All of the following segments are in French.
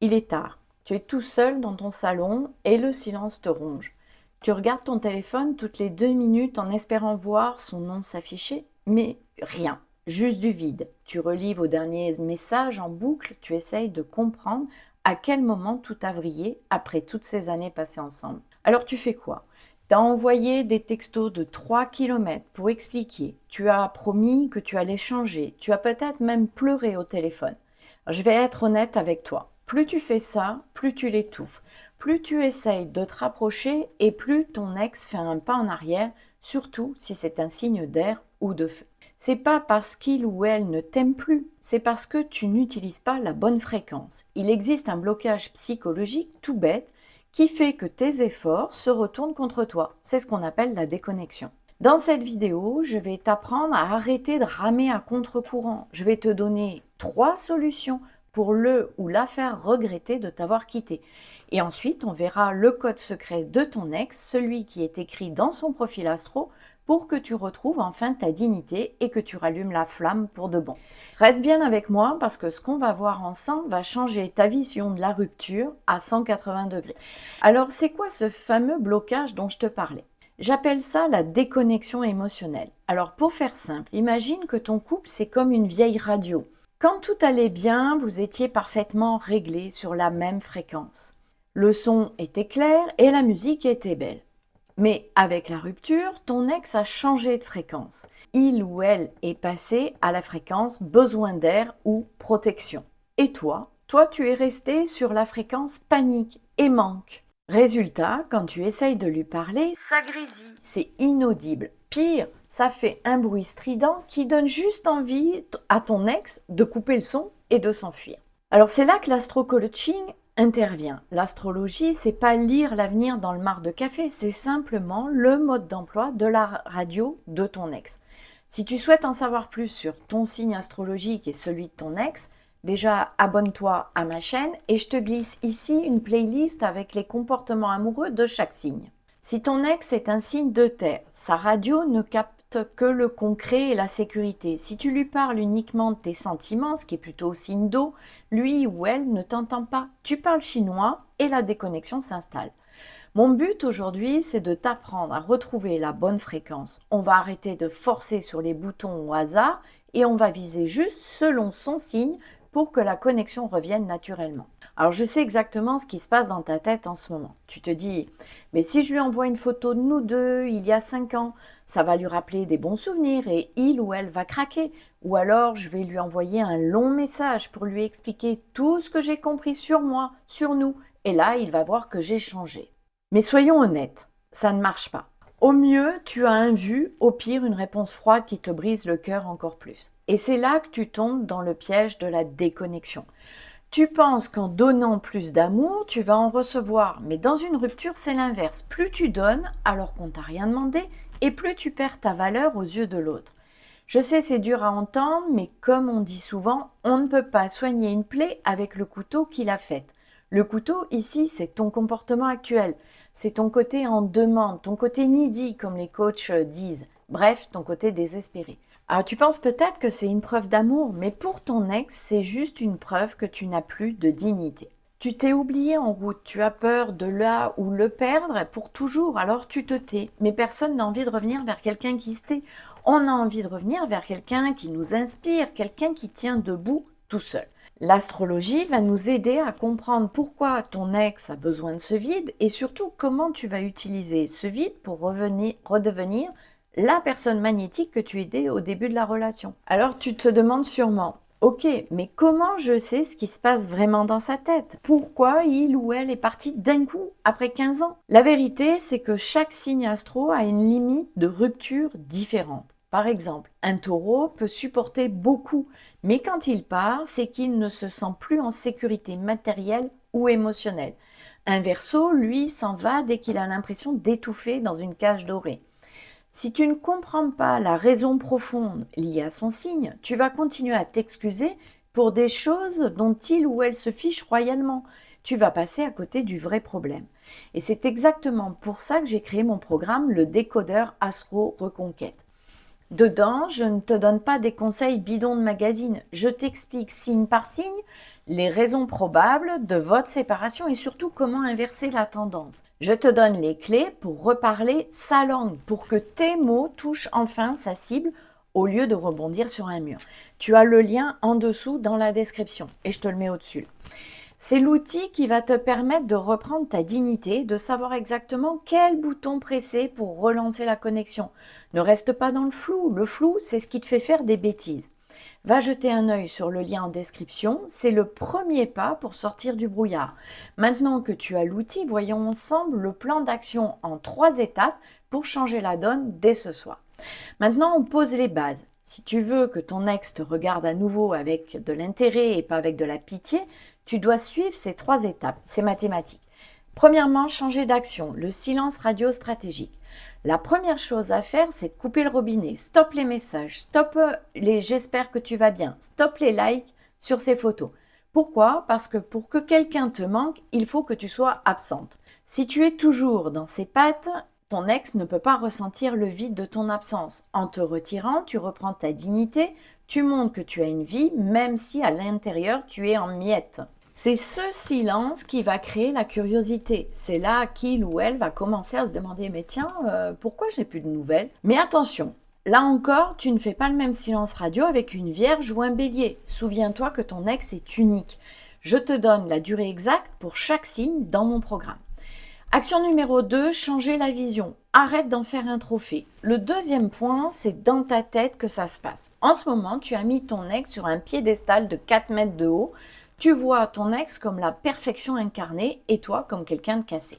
Il est tard. Tu es tout seul dans ton salon et le silence te ronge. Tu regardes ton téléphone toutes les 2 minutes en espérant voir son nom s'afficher, mais rien, juste du vide. Tu relis vos derniers messages en boucle, tu essayes de comprendre à quel moment tout a vrillé après toutes ces années passées ensemble. Alors tu fais quoi? T'as envoyé des textos de 3 kilomètres pour expliquer, tu as promis que tu allais changer, tu as peut-être même pleuré au téléphone. Je vais être honnête avec toi. Plus tu fais ça, plus tu l'étouffes. Plus tu essayes de te rapprocher et plus ton ex fait un pas en arrière, surtout si c'est un signe d'air ou de feu. C'est pas parce qu'il ou elle ne t'aime plus, c'est parce que tu n'utilises pas la bonne fréquence. Il existe un blocage psychologique tout bête qui fait que tes efforts se retournent contre toi. C'est ce qu'on appelle la déconnexion. Dans cette vidéo, je vais t'apprendre à arrêter de ramer à contre-courant. Je vais te donner 3 solutions pour le ou la faire regretter de t'avoir quitté. Et ensuite, on verra le code secret de ton ex, celui qui est écrit dans son profil astro, pour que tu retrouves enfin ta dignité et que tu rallumes la flamme pour de bon. Reste bien avec moi parce que ce qu'on va voir ensemble va changer ta vision de la rupture à 180 degrés. Alors, c'est quoi ce fameux blocage dont je te parlais? J'appelle ça la déconnexion émotionnelle. Alors pour faire simple, imagine que ton couple c'est comme une vieille radio. Quand tout allait bien, vous étiez parfaitement réglés sur la même fréquence. Le son était clair et la musique était belle. Mais avec la rupture, ton ex a changé de fréquence. Il ou elle est passé à la fréquence besoin d'air ou protection. Et toi tu es resté sur la fréquence panique et manque. Résultat, quand tu essayes de lui parler, ça grésille, c'est inaudible. Pire, ça fait un bruit strident qui donne juste envie à ton ex de couper le son et de s'enfuir. Alors c'est là que l'astro-coaching intervient. L'astrologie, c'est pas lire l'avenir dans le marc de café, c'est simplement le mode d'emploi de la radio de ton ex. Si tu souhaites en savoir plus sur ton signe astrologique et celui de ton ex, déjà, abonne-toi à ma chaîne et je te glisse ici une playlist avec les comportements amoureux de chaque signe. Si ton ex est un signe de terre, sa radio ne capte que le concret et la sécurité. Si tu lui parles uniquement de tes sentiments, ce qui est plutôt signe d'eau, lui ou elle ne t'entend pas. Tu parles chinois et la déconnexion s'installe. Mon but aujourd'hui, c'est de t'apprendre à retrouver la bonne fréquence. On va arrêter de forcer sur les boutons au hasard et on va viser juste selon son signe pour que la connexion revienne naturellement. Alors je sais exactement ce qui se passe dans ta tête en ce moment. Tu te dis, mais si je lui envoie une photo de nous deux il y a 5 ans, ça va lui rappeler des bons souvenirs et il ou elle va craquer. Ou alors je vais lui envoyer un long message pour lui expliquer tout ce que j'ai compris sur moi, sur nous. Et là, il va voir que j'ai changé. Mais soyons honnêtes, ça ne marche pas. Au mieux, tu as un vu, au pire, une réponse froide qui te brise le cœur encore plus. Et c'est là que tu tombes dans le piège de la déconnexion. Tu penses qu'en donnant plus d'amour, tu vas en recevoir, mais dans une rupture, c'est l'inverse. Plus tu donnes, alors qu'on t'a rien demandé, et plus tu perds ta valeur aux yeux de l'autre. Je sais, c'est dur à entendre, mais comme on dit souvent, on ne peut pas soigner une plaie avec le couteau qui l'a faite. Le couteau, ici, c'est ton comportement actuel. C'est ton côté en demande, ton côté needy, comme les coachs disent. Bref, ton côté désespéré. Alors tu penses peut-être que c'est une preuve d'amour, mais pour ton ex, c'est juste une preuve que tu n'as plus de dignité. Tu t'es oublié en route, tu as peur de là ou le perdre pour toujours, alors tu te tais. Mais personne n'a envie de revenir vers quelqu'un qui se tait. On a envie de revenir vers quelqu'un qui nous inspire, quelqu'un qui tient debout tout seul. L'astrologie va nous aider à comprendre pourquoi ton ex a besoin de ce vide et surtout comment tu vas utiliser ce vide pour redevenir la personne magnétique que tu étais au début de la relation. Alors tu te demandes sûrement, ok, mais comment je sais ce qui se passe vraiment dans sa tête? Pourquoi il ou elle est parti d'un coup après 15 ans? La vérité, c'est que chaque signe astro a une limite de rupture différente. Par exemple, un taureau peut supporter beaucoup, mais quand il part, c'est qu'il ne se sent plus en sécurité matérielle ou émotionnelle. Un Verseau, lui, s'en va dès qu'il a l'impression d'étouffer dans une cage dorée. Si tu ne comprends pas la raison profonde liée à son signe, tu vas continuer à t'excuser pour des choses dont il ou elle se fiche royalement. Tu vas passer à côté du vrai problème. Et c'est exactement pour ça que j'ai créé mon programme, le décodeur Astro Reconquête. Dedans, je ne te donne pas des conseils bidons de magazine, je t'explique signe par signe les raisons probables de votre séparation et surtout comment inverser la tendance. Je te donne les clés pour reparler sa langue, pour que tes mots touchent enfin sa cible au lieu de rebondir sur un mur. Tu as le lien en dessous dans la description et je te le mets au-dessus. C'est l'outil qui va te permettre de reprendre ta dignité, de savoir exactement quel bouton presser pour relancer la connexion. Ne reste pas dans le flou. Le flou, c'est ce qui te fait faire des bêtises. Va jeter un œil sur le lien en description, c'est le premier pas pour sortir du brouillard. Maintenant que tu as l'outil, voyons ensemble le plan d'action en 3 étapes pour changer la donne dès ce soir. Maintenant, on pose les bases. Si tu veux que ton ex te regarde à nouveau avec de l'intérêt et pas avec de la pitié, tu dois suivre ces 3 étapes, c'est mathématique. Premièrement, changer d'action, le silence radio stratégique. La première chose à faire, c'est de couper le robinet. Stop les messages, stop les j'espère que tu vas bien, stop les likes sur ces photos. Pourquoi? Parce que pour que quelqu'un te manque, il faut que tu sois absente. Si tu es toujours dans ses pattes, ton ex ne peut pas ressentir le vide de ton absence. En te retirant, tu reprends ta dignité, tu montres que tu as une vie, même si à l'intérieur, tu es en miettes. C'est ce silence qui va créer la curiosité. C'est là qu'il ou elle va commencer à se demander « Mais tiens, pourquoi je n'ai plus de nouvelles ?» Mais attention, là encore, tu ne fais pas le même silence radio avec une vierge ou un bélier. Souviens-toi que ton ex est unique. Je te donne la durée exacte pour chaque signe dans mon programme. Action numéro 2, changer la vision. Arrête d'en faire un trophée. Le deuxième point, c'est dans ta tête que ça se passe. En ce moment, tu as mis ton ex sur un piédestal de 4 mètres de haut. Tu vois ton ex comme la perfection incarnée et toi comme quelqu'un de cassé.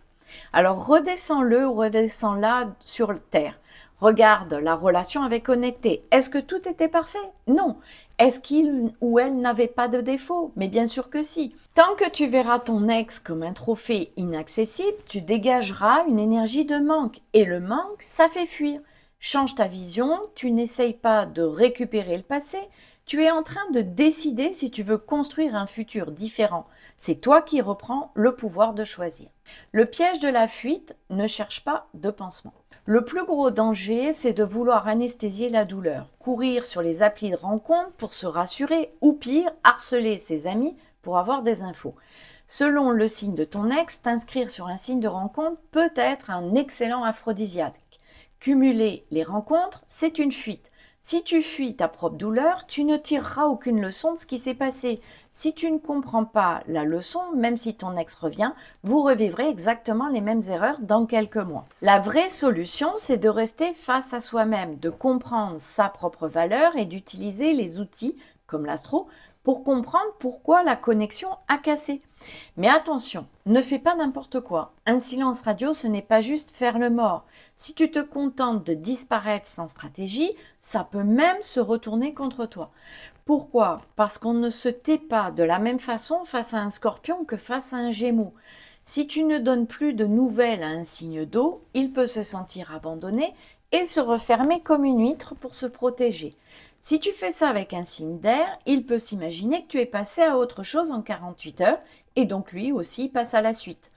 Alors redescends-le ou redescends-la sur terre. Regarde la relation avec honnêteté. Est-ce que tout était parfait? Non. Est-ce qu'il ou elle n'avait pas de défaut? Mais bien sûr que si. Tant que tu verras ton ex comme un trophée inaccessible, tu dégageras une énergie de manque. Et le manque, ça fait fuir. Change ta vision, tu n'essayes pas de récupérer le passé, tu es en train de décider si tu veux construire un futur différent. C'est toi qui reprends le pouvoir de choisir. Le piège de la fuite, ne cherche pas de pansement. Le plus gros danger, c'est de vouloir anesthésier la douleur, courir sur les applis de rencontre pour se rassurer ou pire, harceler ses amis pour avoir des infos. Selon le signe de ton ex, t'inscrire sur un signe de rencontre peut être un excellent aphrodisiaque. Cumuler les rencontres, c'est une fuite. Si tu fuis ta propre douleur, tu ne tireras aucune leçon de ce qui s'est passé. Si tu ne comprends pas la leçon, même si ton ex revient, vous revivrez exactement les mêmes erreurs dans quelques mois. La vraie solution, c'est de rester face à soi-même, de comprendre sa propre valeur et d'utiliser les outils, comme l'astro, pour comprendre pourquoi la connexion a cassé. Mais attention, ne fais pas n'importe quoi. Un silence radio, ce n'est pas juste faire le mort. Si tu te contentes de disparaître sans stratégie, ça peut même se retourner contre toi. Pourquoi? Parce qu'on ne se tait pas de la même façon face à un scorpion que face à un gémeau. Si tu ne donnes plus de nouvelles à un signe d'eau, il peut se sentir abandonné et se refermer comme une huître pour se protéger. Si tu fais ça avec un signe d'air, il peut s'imaginer que tu es passé à autre chose en 48 heures et donc lui aussi passe à la suite.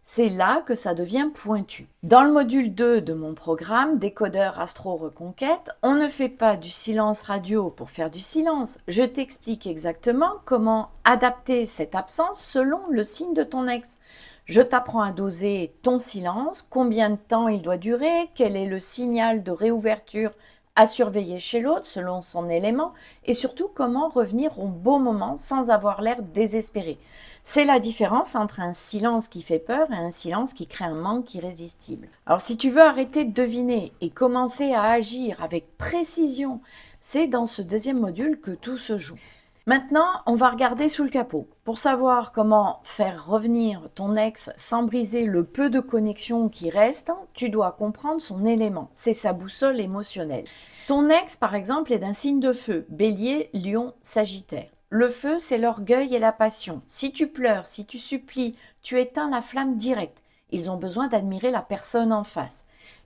C'est là que ça devient pointu. Dans le module 2 de mon programme, Décodeur Astro Reconquête, on ne fait pas du silence radio pour faire du silence. Je t'explique exactement comment adapter cette absence selon le signe de ton ex. Je t'apprends à doser ton silence, combien de temps il doit durer, quel est le signal de réouverture à surveiller chez l'autre selon son élément et surtout comment revenir au beau moment sans avoir l'air désespéré. C'est la différence entre un silence qui fait peur et un silence qui crée un manque irrésistible. Alors si tu veux arrêter de deviner et commencer à agir avec précision, c'est dans ce deuxième module que tout se joue. Maintenant, on va regarder sous le capot. Pour savoir comment faire revenir ton ex sans briser le peu de connexion qui reste, tu dois comprendre son élément. C'est sa boussole émotionnelle. Ton ex, par exemple, est d'un signe de feu, Bélier, Lion, Sagittaire. Le feu, c'est l'orgueil et la passion. Si tu pleures, si tu supplies, tu éteins la flamme directe. Ils ont besoin d'admirer la personne en face.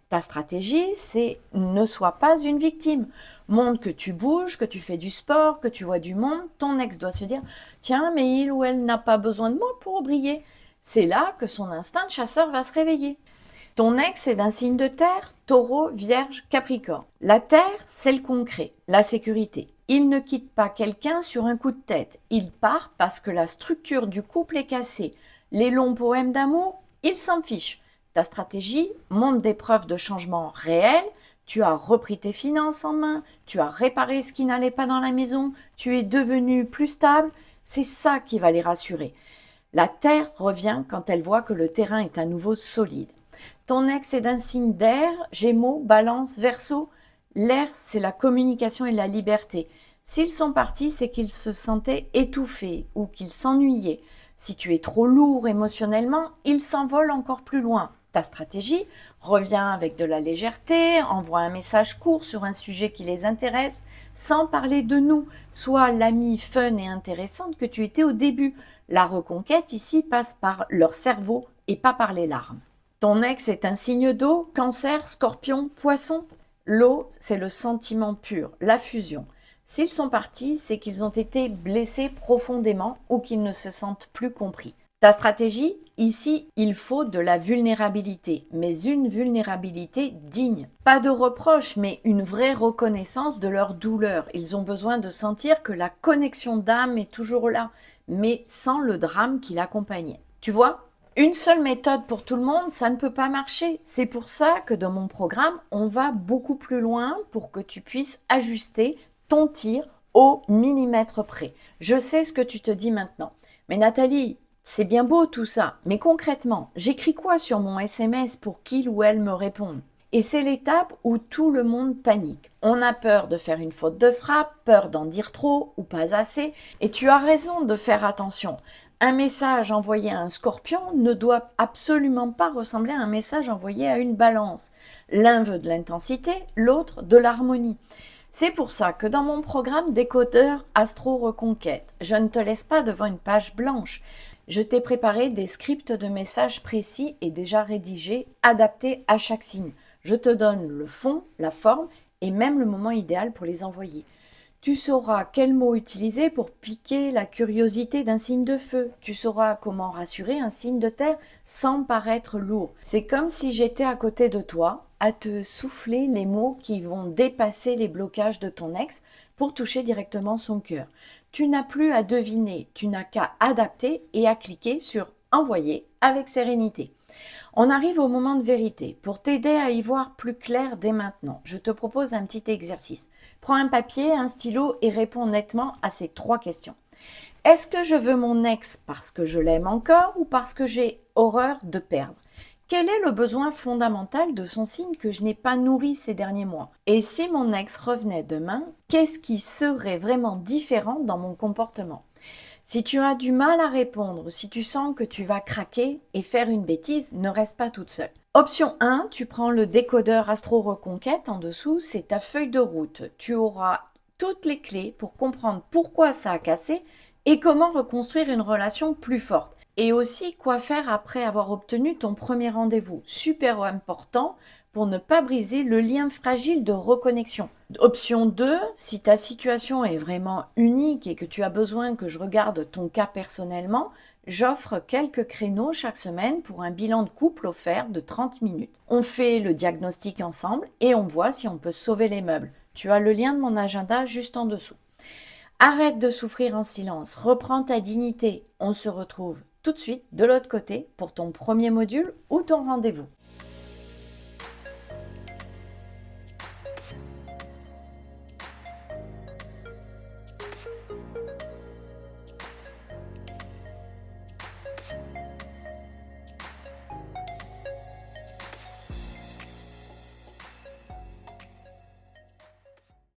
Ta stratégie, c'est ne sois pas une victime. Montre que tu bouges, que tu fais du sport, que tu vois du monde. Ton ex doit se dire « Tiens, mais il ou elle n'a pas besoin de moi pour briller. » C'est là que son instinct de chasseur va se réveiller. Ton ex est d'un signe de terre, Taureau, Vierge, Capricorne. La terre, c'est le concret, la sécurité. Ils ne quittent pas quelqu'un sur un coup de tête. Ils partent parce que la structure du couple est cassée. Les longs poèmes d'amour, ils s'en fichent. Ta stratégie montre des preuves de changement réel. Tu as repris tes finances en main, tu as réparé ce qui n'allait pas dans la maison, tu es devenu plus stable. C'est ça qui va les rassurer. La terre revient quand elle voit que le terrain est à nouveau solide. Ton ex est d'un signe d'air, Gémeaux, Balance, Verseau. L'air, c'est la communication et la liberté. S'ils sont partis, c'est qu'ils se sentaient étouffés ou qu'ils s'ennuyaient. Si tu es trop lourd émotionnellement, ils s'envolent encore plus loin. Ta stratégie, reviens avec de la légèreté, envoie un message court sur un sujet qui les intéresse, sans parler de nous. Sois l'ami fun et intéressante que tu étais au début. La reconquête ici passe par leur cerveau et pas par les larmes. Ton ex est un signe d'eau, Cancer, Scorpion, Poisson. L'eau, c'est le sentiment pur, la fusion. S'ils sont partis, c'est qu'ils ont été blessés profondément ou qu'ils ne se sentent plus compris. Ta stratégie, ici, il faut de la vulnérabilité, mais une vulnérabilité digne. Pas de reproche, mais une vraie reconnaissance de leur douleur. Ils ont besoin de sentir que la connexion d'âme est toujours là, mais sans le drame qui l'accompagnait. Tu vois ? Une seule méthode pour tout le monde, ça ne peut pas marcher. C'est pour ça que dans mon programme, on va beaucoup plus loin pour que tu puisses ajuster ton tir au millimètre près. Je sais ce que tu te dis maintenant. Mais Nathalie, c'est bien beau tout ça, mais concrètement, j'écris quoi sur mon SMS pour qu'il ou elle me réponde? Et c'est l'étape où tout le monde panique. On a peur de faire une faute de frappe, peur d'en dire trop ou pas assez. Et tu as raison de faire attention. Un message envoyé à un scorpion ne doit absolument pas ressembler à un message envoyé à une balance. L'un veut de l'intensité, l'autre de l'harmonie. C'est pour ça que dans mon programme Décodeur Astro Reconquête, je ne te laisse pas devant une page blanche. Je t'ai préparé des scripts de messages précis et déjà rédigés, adaptés à chaque signe. Je te donne le fond, la forme et même le moment idéal pour les envoyer. Tu sauras quels mots utiliser pour piquer la curiosité d'un signe de feu. Tu sauras comment rassurer un signe de terre sans paraître lourd. C'est comme si j'étais à côté de toi, à te souffler les mots qui vont dépasser les blocages de ton ex pour toucher directement son cœur. Tu n'as plus à deviner, tu n'as qu'à adapter et à cliquer sur envoyer avec sérénité. On arrive au moment de vérité. Pour t'aider à y voir plus clair dès maintenant, je te propose un petit exercice. Prends un papier, un stylo et réponds nettement à ces 3 questions. Est-ce que je veux mon ex parce que je l'aime encore ou parce que j'ai horreur de perdre? Quel est le besoin fondamental de son signe que je n'ai pas nourri ces derniers mois? Et si mon ex revenait demain, qu'est-ce qui serait vraiment différent dans mon comportement? Si tu as du mal à répondre ou si tu sens que tu vas craquer et faire une bêtise, ne reste pas toute seule. Option 1, tu prends le décodeur Astro Reconquête en dessous, c'est ta feuille de route. Tu auras toutes les clés pour comprendre pourquoi ça a cassé et comment reconstruire une relation plus forte. Et aussi quoi faire après avoir obtenu ton premier rendez-vous. Super important pour ne pas briser le lien fragile de reconnexion. Option 2, si ta situation est vraiment unique et que tu as besoin que je regarde ton cas personnellement, j'offre quelques créneaux chaque semaine pour un bilan de couple offert de 30 minutes. On fait le diagnostic ensemble et on voit si on peut sauver les meubles. Tu as le lien de mon agenda juste en dessous. Arrête de souffrir en silence, reprends ta dignité. On se retrouve tout de suite de l'autre côté pour ton premier module ou ton rendez-vous.